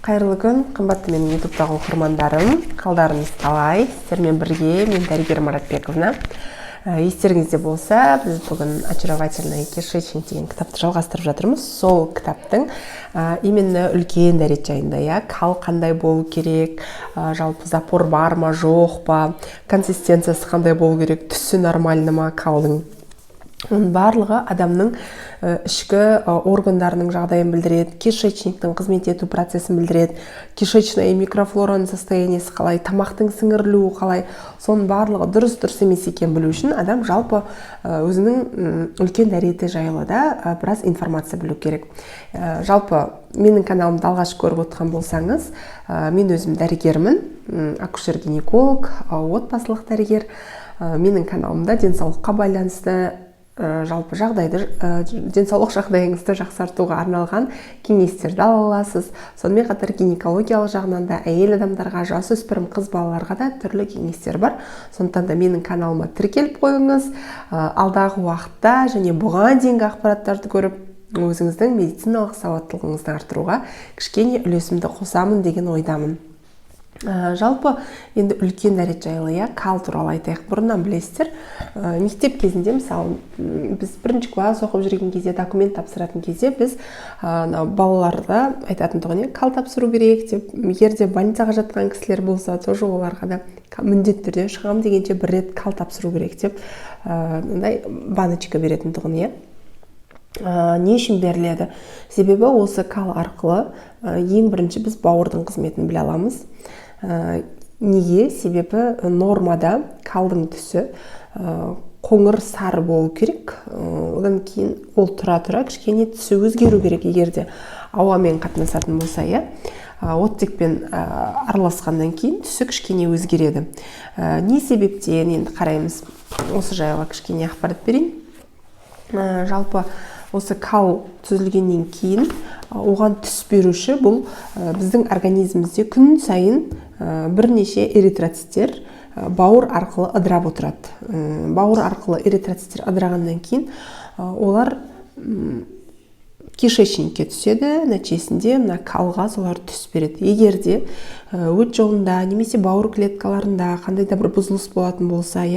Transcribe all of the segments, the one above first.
Қайырлы күн, қымбатты менің ютубтағы оқырмандарым. Қалдарыңыз қалай? Сіздермен бірге мен дәрігер Маратбековна. Естеріңізде болса, біз бүгін очаровательный кишечник деген кітапты жалғастырып жатырмыз. Сол кітаптың именно үлкен дәрет жайында, кал қандай болу керек, жалпы запор бар ма, жоқ па, консистенциясы қандай болу керек, түсі нормальны ма калдың. Оның барлығы адамның ішкі органдарының жағдайын білдіреді, кишечниктің қызмет ету процесін білдіреді, кишечная микрофлораның состояниесі қалай, тамақтың сіңірілуі қалай, соның барлығы дұрыс емес екенін білу үшін адам жалпы өзінің үлкен дәреті жайлы да біраз информация білу керек. Жалпы менің каналымды алғаш көріп отырған болсаңыз, мен өзім дәрігермін, акушер-гинеколог, отбасылық дәрігер. Менің каналымда денсаулыққа байланысты жалпы денсаулық жағдайыңызды жақсартуға арналған кеңестерді ала аласыз. Сонымен қатар гинекологиялық жағынан да әйел адамдарға, жасөспірім қыз балаларға да түрлі кеңестер бар. Сондықтан да менің каналыма тіркеліп қойыңыз. Алдағы уақытта және бұған дейінгі ақпараттарды көріп, өзіңіздің медициналық сауаттылығыңызды арттыруға кішкене үлесімді қосамын деген ойдамын. Жалпы енді үлкен дәрет жайлы кал туралы айтайық. Бұрыннан білесіздер, мектеп кезінде мысалы біз бірінші класс оқып жүрген кезде, документ тапсыратын кезде біз балаларға айтатын тұғын, кал тапсыру керек деп, егер де больницаға жатқан кісілер болса, тоже оларға да міндетті түрде шығам дегенше бір рет кал тапсыру керек деп, баночка беретін тұғын. Не үшін беріледі? Себебі осы кал арқылы ең бірінші біз бауырдың қызметін біле аламыз. Неге? Себебі нормада калдың түсі қоңыр сары болу керек. Одан кейін ол тұра-тұра кішкене түсі өзгеру керек, егер де ауамен қатынасатын болса, оттекпен араласқаннан кейін түсі кішкене өзгереді. Не себептен? Енді қараймыз. Осы жайға кішкене ақпарат берейін. Жалпы осы кал түзілгеннен кейін оған түс беруші бұл біздің организмімізде күн сайын бірнеше эритроциттер бауыр арқылы ыдырап отырады. Бауыр арқылы эритроциттер ыдырағаннан кейін олар кишечникке түседі, нәтижесінде мына калға солар түс береді. Егер де өт жолында немесе бауыр клеткаларында қандай да бір бұзылыс болатын болса,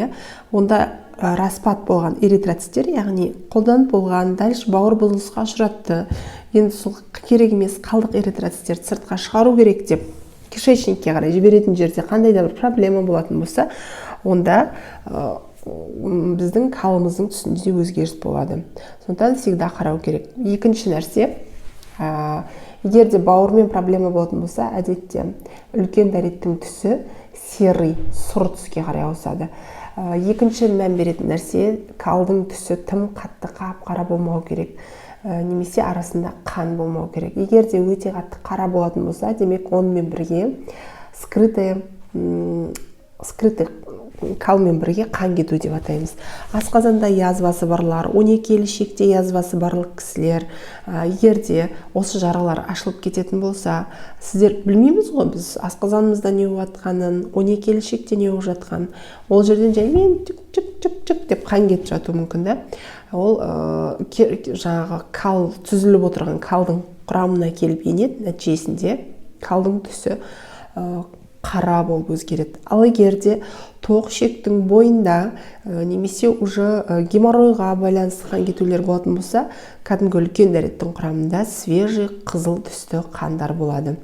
онда распад болған эритроциттер, яғни қолданып болған дальше бауыр бұзылысқа ұшыратты. Енді сол керек емес қалдық эритроциттерді сыртқа шығару керек деп кишечникке қарай жіберетін жерде қандай да бір проблема болатын болса, онда біздің калымыздың түсінде өзгеріс болады. Сондықтан всегда қарау керек. Екінші нәрсе, егер де бауырмен проблема болатын болса, әдетте үлкен дәреттің түсі серый, сұр түске қарай ауысады. Екінші мән беретін нәрсе, калдың түсі тым қатты қап-қара болмау керек, немесе арасында қан болмау керек. Егер де өте қатты қара болатын болса, демек онымен бірге скрытый калмен бірге қан кету деп атаймыз. Асқазанда язвасы барлар, 12 шекте язвасы барлық кісілер, егер де осы жаралар ашылып кететін болса, сіздер білмейміз ғой, біз асқазанымызда не болып жатқанын, 12 шекте не болып жатқанын, ол жерден жаймен чүк деп қан кетіп жатуы мүмкін да. Ол жаңағы кал түзіліп отырған калдың құрамына келіп енеді, нәтижесінде калдың түсі қара болып өзгереді. Ал егер де тоқ ішектің бойында немесе уже геморройға байланысты қан кетулер болатын болса, кәдімгі үлкен дәреттің құрамында свежий қызыл түсті қандар болады.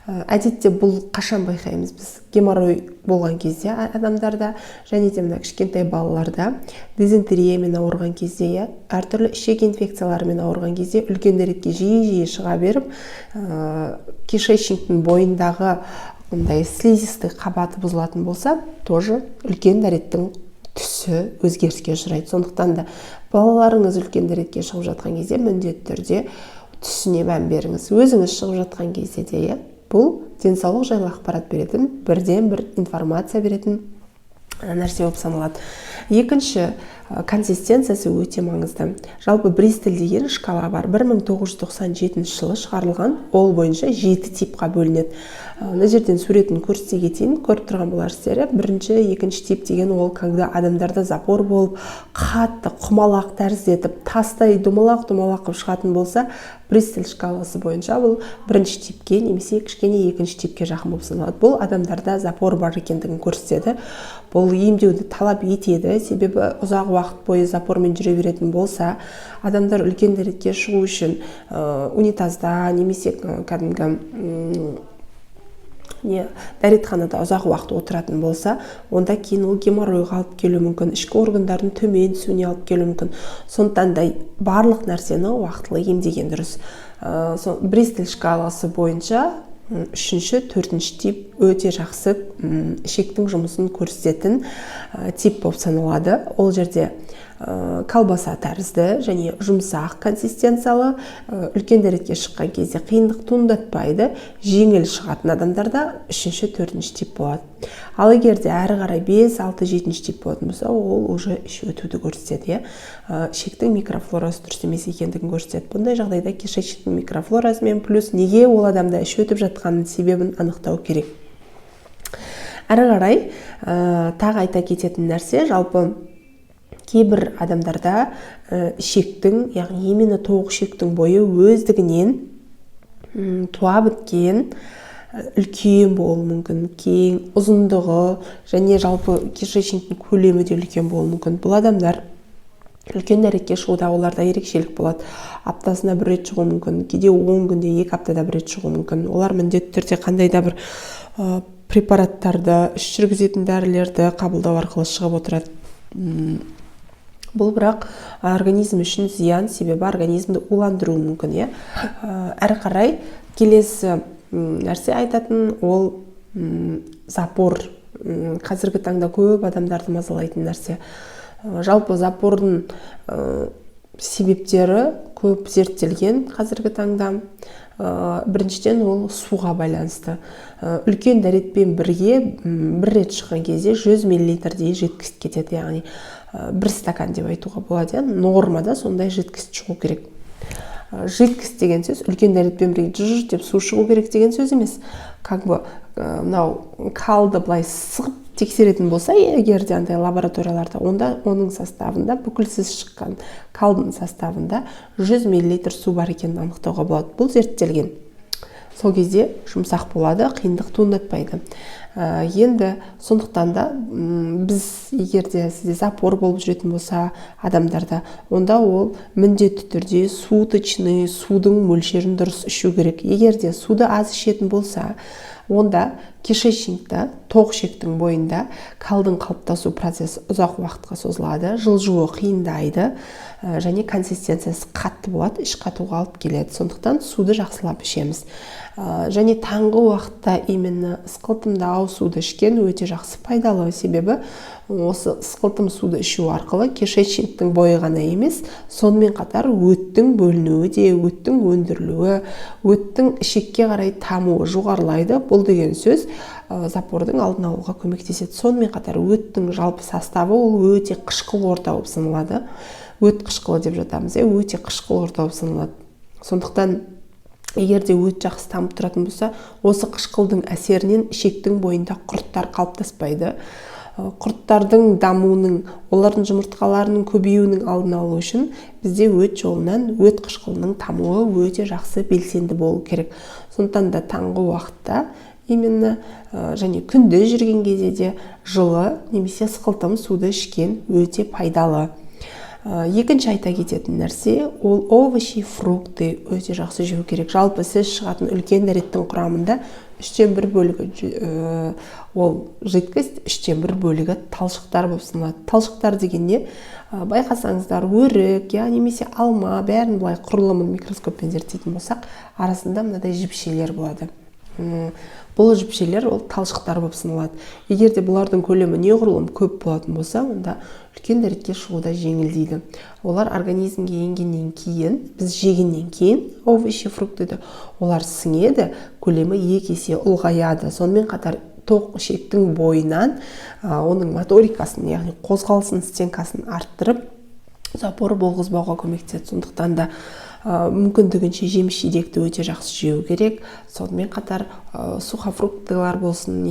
Әдетте бұл қашан байқаймыз біз? Геморрой болған кезде адамдарда, және де мына кішкентай балаларда, дизентериямен ауырған кезде, әртүрлі ішек инфекцияларымен ауырған кезде үлкен дәретке жиі шыға беріп, кишечниктің бойындағы ондай слизистый қабаты бұзылатын болса, тоже үлкен дәреттің түсі өзгеріске ұшырайды. Сондықтан да балаларыңыз үлкен дәретке шығып жатқан кезде міндетті түрде түсіне мән беріңіз. Өзіңіз шығып жатқан кезде де бұл денсаулық жайлы ақпарат беретін, бірден бір информация беретін нәрсе болып саналады. Екінші, консистенциясы өте маңызды. Жалпы Бристоль деген шкала бар. 1997 жылы шығарылған, ол бойынша 7 типқа бөлінеді. Мына жерден суретін көрсете кетейін, көріп тұрған боларсыздар. Бірінші, екінші тип деген ол, когда адамдарда запор болып, қатты құмалақ тәрізді етіп, тастай думалақ шығатын болса, Бристоль шкаласы бойынша бұл бірінші типке немесе кішкене екінші типке жақын болып саналады. Бұл адамдарда запор бар екендігін көрсетеді. Бұл емдеуді талап етеді, себебі ұзақ уақыт бойы запормен жүре беретін болса, адамдар үлкен дәретке шығу үшін унитазда немесе кәдімгі дәретханада ұзақ уақыт отыратын болса, онда кейін ол геморройға алып келуі мүмкін, ішкі органдардың төмен түсуіне алып келуі мүмкін. Сондықтан да барлық нәрсені уақытылы емдеген дұрыс. Бристоль шкаласы бойынша 3-ші, 4-ші тип өте жақсы ішектің жұмысын көрсететін тип болып саналады. Ол жерде колбаса тәрізді және жұмсақ консистенциялы, үлкен дәретке шыққан кезде қиындық туындатпайды, жеңіл шығатын адамдарда 3-ші, 4-ші тип болады. Ал егер де әрі қарай 5, 6, 7-ші тип болатын болса, ол уже іш өтуді көрсетеді. Ішектің микрофлорасы дұрыс емес екендігін көрсетеді. Бұндай жағдайда кишечниктің микрофлорасымен плюс неге ол адамда іш өтіп жатқанын себебін анықтау керек. Әрі қарай тағы айта кететін нәрсе, жалпы кейбір адамдарда ішектің, яғни именно тоқ ішектің бойы өздігінен туа біткен, үлкен болуы мүмкін, кең, ұзындығы және жалпы кишечниктің көлемі де үлкен болуы мүмкін. Бұл адамдар үлкен дәретке шығуда оларда ерекшелік болады. Аптасына бір рет шығуы мүмкін, кейде 10 күнде 2 аптада бір рет шығуы мүмкін. Олар міндетті түрде қандай да бір препараттарды, іш жүргізетін дәрілерді қабылдау арқылы шығып отырады. Бұл бірақ организм үшін зиян, себебі организмді уландыруы мүмкін. Әрі қарай келесі нәрсе айтатын, ол запор. Қазіргі таңда көп адамдарды мазалайтын нәрсе. Жалпы запордың себептері көп зерттелген қазіргі таңда. Біріншіден ол суға байланысты. Үлкен дәретпен бірге бір рет шыққан кезде 100 мл-дей жидкость кетеді, яғни бір стакан деп айтуға болады. Нормада сондай жидкость шығу керек. Жидкость деген сөз үлкен дәретпен бірге жж деп су шығу керек деген сөз емес. Мынау қалды былай сығып тексеретін болса, егер де андай лабораторияларда, онда оның составында, бүкілсіз шыққан қалдың составында 100 мл су бар екенін анықтауға болады. Бұл зерттелген. Сол кезде жұмсақ болады, қиындық туындатпайды. Енді сондықтан да біз егер де сізде запор болып жүретін болса адамдарда, онда ол міндетті түрде суточный, судың мөлшерін дұрыс ішу керек. Егер де суды аз ішетін болса, онда кишечникта, тоқ ішектің бойында қалдың қалыптасу процесі ұзақ уақытқа созылады, жылжуы қиындайды және консистенциясы қатты болады, іш қатуға алып келеді. Сондықтан суды жақсылап ішеміз. Және таңғы уақытта именно ысқылтымдау суды ішкен өте жақсы пайдалы, себебі осы ысқылтым суды ішу арқылы кишечниктің бойы ғана емес, сонымен қатар өттің бөлінуі де, өттің өндірілуі, өттің ішекке қарай тамуы жоғарылайды. Бұл деген сөз запордың алдын алуға көмектеседі. Сонымен қатар өттің жалпы составы ол өте қышқыл орта болып саналады. Өт қышқылы деп жатамыз, өте қышқыл орта болып саналады. Сондықтан егер де өт жақсы тамып тұратын болса, осы қышқылдың әсерінен ішектің бойында құрттар қалыптаспайды. Құрттардың дамуының, олардың жұмыртқаларының көбеюінің алдын алу үшін бізде өт жолынан өт қышқылының тамуы өте жақсы белсенді болу керек. Сондықтан да таңғы уақытта именно және күнде жүрген кезде де жылы немесе ысқылтым суды ішкен өте пайдалы. Екінші айта кететін нәрсе, ол овощи, фрукты өте жақсы жеу керек. Жалпы сіз шығатын үлкен дәреттің құрамында 1/3 бөлігі ол жидкость, 1/3 бөлігі талшықтар болып саналады. Талшықтар деген не? Байқасаңыздар, өрік, немесе алма, бәрін былай құрылымын микроскоппен зерттейтін болсақ, арасында мынадай жіпшелер болады. Бұл жіпшелер ол талшықтар болып саналады. Егер де бұлардың көлемі неғұрлым көп болатын болса, онда үлкен дәретке шығуда жеңілдейді. Олар организмге енгеннен кейін, біз жегеннен кейін овощи, фруктыды, олар сіңеді, көлемі 2 есе ұлғаяды. Сонымен қатар тоқ ішектің бойынан оның моторикасын, яғни қозғалысын, стенкасын арттырып, запор болғызбауға көмектеседі. Сондықтан да мүмкіндігінше жеміс-жидекті өте жақсы жеу керек. Сонымен қатар сухофруктылар болсын,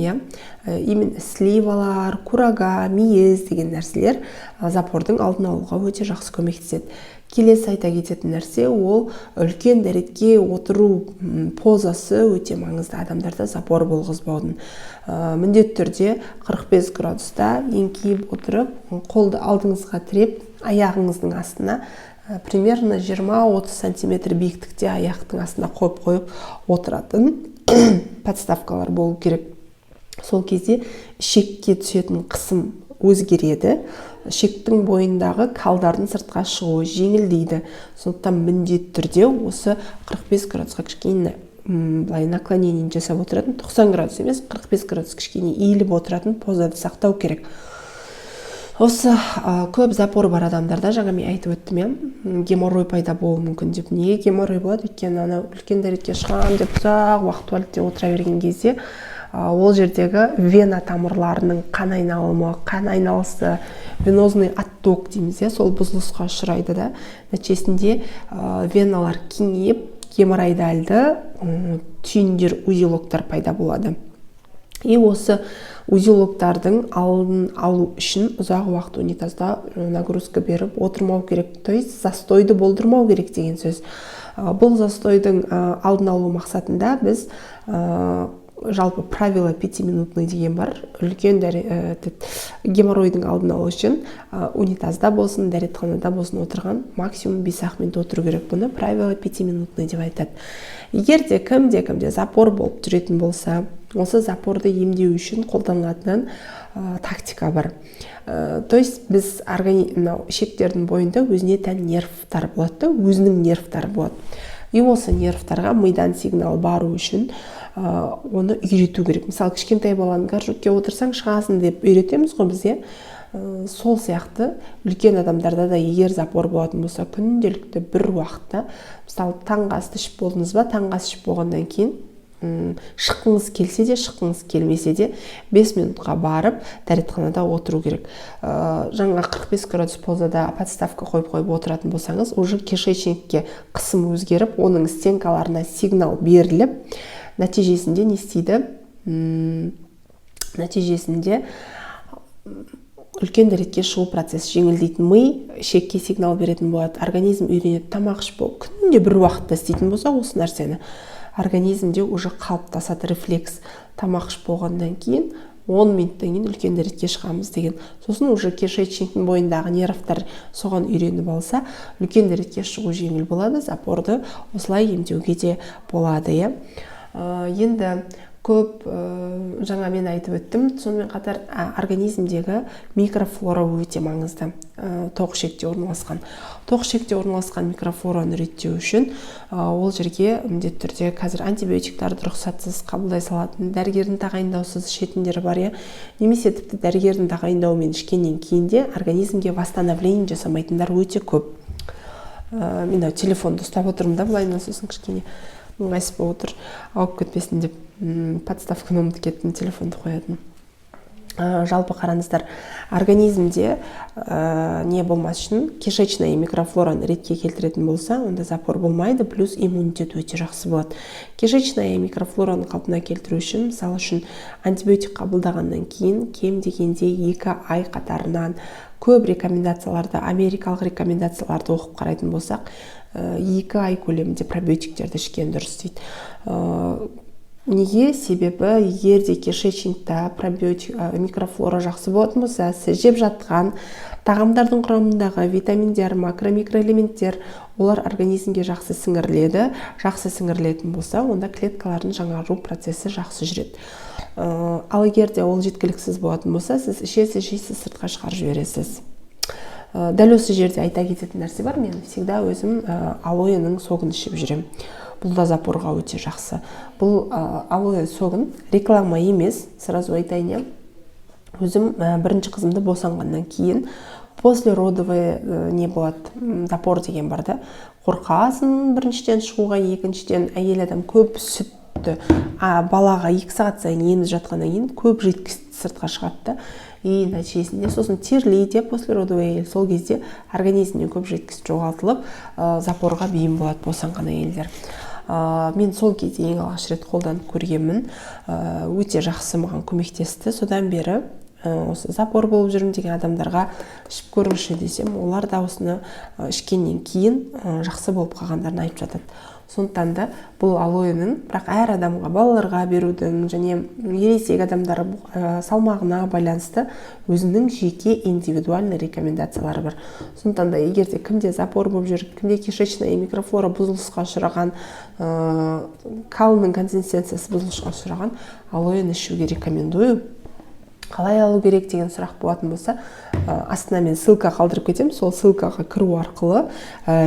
именно сливалар, курага, мейіз деген нәрселер запордың алдын алуға өте жақсы көмектеседі. Келесі айта кететін нәрсе ол үлкен дәретке отыру позасы өте маңызды адамдарда запор болғызбаудың. Міндетті түрде 45 градуста еңкейіп отырып, қолды алдыңызға тіреп, аяғыңыздың астына примерно 20-30 сантиметр биіктікте аяқтың астына қойып отыратын подставкалар болу керек. Сол кезде ішекке түсетін қысым өзгереді. Ішектің бойындағы қалдардың сыртқа шығуы жеңілдейді. Сондықтан міндетті түрде осы 45 градусқа кішкене былай наклонение жасап отыратын, 90 градус емес, 45 градус кішкене иіліп отыратын позаны сақтау керек. Осы көп запор бар адамдарда, жаңа мен айтып өттім, геморрой пайда болуы мүмкін деп. Неге геморрой болады? Өйткені ана үлкен дәретке шығам деп ұзақ уақыт туалетте отыра берген кезде ол жердегі вена тамырларының қан айналысы, венозный отток дейміз, сол бұзылысқа ұшырайды да. Нәтижесінде веналар кеңейіп, геморроидальды түйіндер, узелоктар пайда болады. И осы узелоктардың алдын алу үшін ұзақ уақыт унитазда нагрузка беріп отырмау керек. То есть застойды болдырмау керек деген сөз. Бұл застойдың алдын алу мақсатында біз жалпы правило 5-минутный деген бар. Үлкен геморройдың алдын алу үшін унитазда болсын, дәретханада болсын отырған максимум 5 минут отыру керек. Бұны правило 5-минутный деп айтады. Егер де кімде запор болып жүретін болса, осы запорды емдеу үшін қолданылатын тактика бар. То есть біз ішектердің бойында өзіне тән нервтар болады, өзінің нервтары болады. И осы нервтарға мидан сигнал бару үшін оны үйрету керек. Мысалы, кішкентай баланы горшокке отырсаң шығасың деп үйретеміз ғой біз, сол сияқты үлкен адамдарда да егер запор болатын болса, күнделікті бір уақытта, мысалы, таңғы асты ішіп болдыңыз ба, таңғы ас ішіп болғаннан кейін шыққыңыз келсе де, шыққыңыз келмесе де 5 минутқа барып дәретханада отыру керек. Жаңа 45 градус позада подставка қойып отыратын болсаңыз, уже кишечникке қысым өзгеріп, оның стенкаларына сигнал беріліп, нәтижесінде не істейді? Нәтижесінде үлкен дәретке шығу процесі жеңілдейтін, ми ішекке сигнал беретін болады, организм үйренеді. Тамақ ішіп күнде бір уақытта істейтін болса, осы нәрсені организмде уже қалыптасады рефлекс. Тамақ ішіп болғаннан кейін 10 минуттан кейін үлкен дәретке шығамыз деген. Сосын уже кишечниктің бойындағы нервтар соған үйреніп алса, үлкен дәретке шығу жеңіл болады, запорды осылай емдеуге де болады. Енді көп жаңа мен айтып өттім, сонымен қатар организмдегі микрофлора өте маңызды. Тоқ ішекте орналасқан. Тоқ ішекте орналасқан микрофлораны реттеу үшін ол жерге міндетті түрде қазір антибиотиктарды рұқсатсыз қабылдай салатын, дәрігердің тағайындаусыз ішетіндері бар, немесе тіпті дәрігердің тағайындауымен ішкеннен кейін де организмге восстановление жасамайтындар өте көп. Мен телефонды ұстап отырмын да, былай сосын кішкене ыңғайсыз болып отыр, ауып кетпесін деп подставканы ұмытып кеттім, телефонды қоятын. Жалпы қараңыздар, организмде не болмас үшін кишечная микрофлораны ретке келтіретін болса, онда запор болмайды, плюс иммунитет өте жақсы болады. Кишечная микрофлораны қалпына келтіру үшін, мысалы үшін антибиотик қабылдағаннан кейін кем дегенде 2 ай қатарынан көп рекомендацияларды, америкалық рекомендацияларды оқып қарайтын болсақ, 2 ай көлемінде пробиотиктерді ішкен дұрыс дейді. Неге? Себебі егерде кишечникта пробиотик микрофлора жақсы болатын болса, сіз жеп жатқан тағамдардың құрамындағы витаминдер, макро-микроэлементтер, олар организмге жақсы сіңіріледі. Жақсы сіңірілетін болса, онда клеткалардың жаңару процесі жақсы жүреді. Ал егерде ол жеткіліксіз болатын болса, сіз жейсіз, сыртқа шығарып жібересіз. Дәл осы жерде айта кететін нәрсе бар, мен всегда өзім алоэның согын ішіп жүрем. Бұл да запорға өте жақсы. Бұл алоэ согын реклама емес, сразу айтайын. Өзім бірінші қызымды босанғаннан кейін послеродовый не болады, запор деген бар да. Қорқасың біріншіден шығуға, екіншіден әйел адам көп сүтті балаға 2 сағат сайын еміз жатқаннан кейін көп жидкость сыртқа шығады. И нәтижесінде сосын терлейді послеродовый, сол кезде организмнен көп жидкость жоғалтылып, запорға бейім болады босанған әйелдер. Мен сол кезде ең алғаш рет қолданып көргенмін, өте жақсы маған көмектесті. Содан бері осы запор болып жүрмін деген адамдарға ішіп көріңізші десем, олар да осыны ішкеннен кейін жақсы болып қалғандарын айтып жатады. Сондықтан да бұл алоэның бірақ әр адамға, балаларға берудің және ересек адамдар салмағына байланысты өзінің жеке индивидуальный рекомендациялары бар. Сондықтан да егер де кімде запор болып жүр, кімде кишечная микрофлора бұзылысқа ұшыраған, калының консистенциясы бұзылысқа ұшыраған, алоэны ішуге рекомендую. Қалай алу керек деген сұрақ болатын болса, астына мен ссылка қалдырып кетемін. Сол ссылкаға кіру арқылы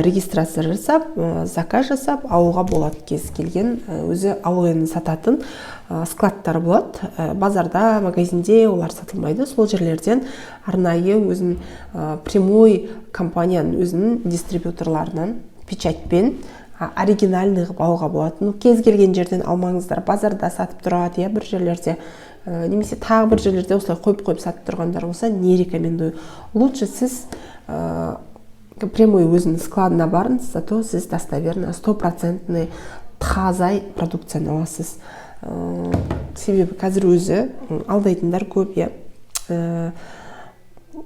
регистрация жасап, заказ жасап алуға болады. Кез келген өзі алоэны сататын складтар болады. Базарда, магазинде олар сатылмайды. Сол жерлерден арнайы өзін прямой компанияның өзінің дистрибьюторларынан печатьпен оригинальный қылып алуға болады. Кез келген жерден алмаңыздар. Базарда сатып тұрады, бір жерлерде немесе тағы бір жерлерде осылай қойып сатып тұрғандар болса, не рекомендую. Лучше сіз прямой өзінің складына барыңыз, зато сіз достоверно 100% таза продукцияны аласыз. Себебі қазір өзі алдайтындар көп,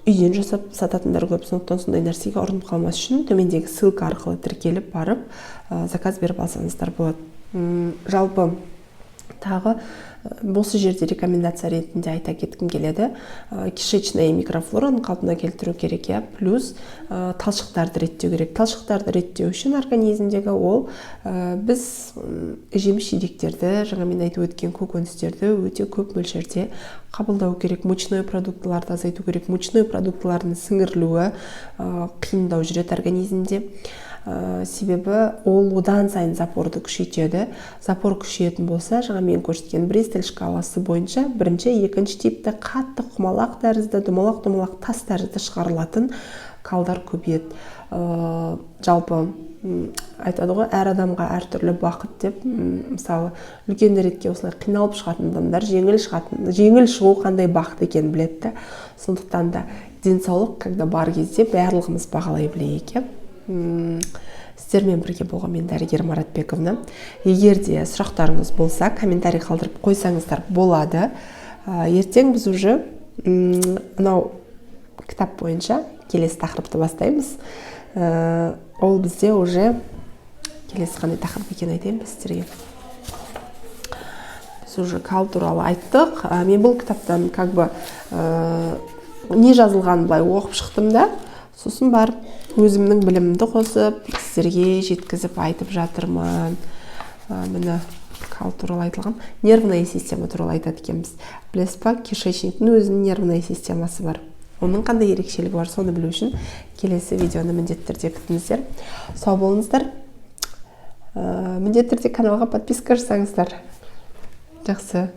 үйден жасап сататындар көп. Сондықтан сондай нәрсеге ұрынып қалмас үшін төмендегі ссылка арқылы тіркеліп барып заказ беріп алсаңыздар болады. Жалпы тағы осы жерде рекомендация ретінде айта кеткім келеді. Кишечная микрофлораны қалпына келтіру керек, плюс талшықтарды реттеу керек. Талшықтарды реттеу үшін организмдегі ол біз жеміс-жидектерді, жаңа мен айтып өткен көкөністерді өте көп мөлшерде қабылдау керек. Мучной продуктыларды азайту керек. Мучной продуктылардың сіңірілуі қиындау жүреді организмде. Себебі ол одан сайын запорды күшейтеді. Запор күшейетін болса, жаңа мен көрсеткен Бристоль шкаласы бойынша бірінші, екінші типті қатты құмалақ тәрізді, домалақ тас тәрізді шығарылатын қалдар көбейеді. Жалпы айтады ғой, әр адамға әртүрлі бақыт деп, мысалы, үлкен дәретке осылай қиналып шығатын адамдар жеңіл шығу қандай бақыт екенін біледі. Сондықтан да денсаулық, когда бар кезде барлығымыз бағалай білейік. Сіздермен бірге болған мен дәрігер Маратбековна. Егер де сұрақтарыңыз болса, комментарий қалдырып қойсаңыздар болады. Ертең біз уже мынау кітап бойынша келесі тақырыпты бастаймыз. Ол бізде уже келесі қандай тақырып екенін айтайын сіздерге. Біз уже кал туралы айттық. Мен бұл кітаптан не жазылғанын былай оқып шықтым да, сосын барып өзімнің білімімді қосып, сіздерге жеткізіп айтып жатырмын. Міне кал туралы айтылған. Нервная система туралы айтады екенбіз. Білесіз ба, кишечниктің өзінің нервная системасы бар. Оның қандай ерекшелігі бар, соны білу үшін келесі видеоны міндетті түрде күтіңіздер. Сау болыңыздар. Міндетті түрде каналға подписка жасаңыздар. Жақсы.